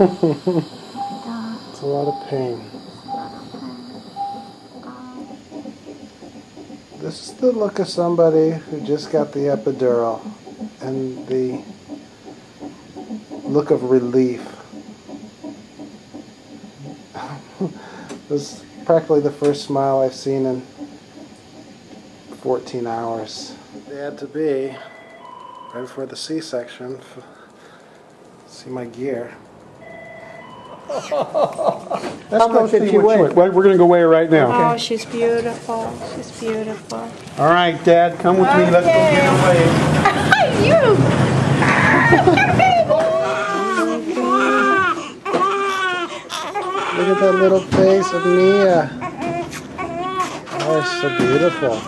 It's a lot of pain. This is the look of somebody who just got the epidural and the look of relief. This is practically the first smile I've seen in 14 hours. Dad to be, right before the C-section. See my gear. How much did she weigh? We're going to go weigh her right now. Oh, she's beautiful. She's beautiful. All right, Dad, come with me. Let's go get her weighed. You! Look at that little face of Mia. Oh, it's so beautiful.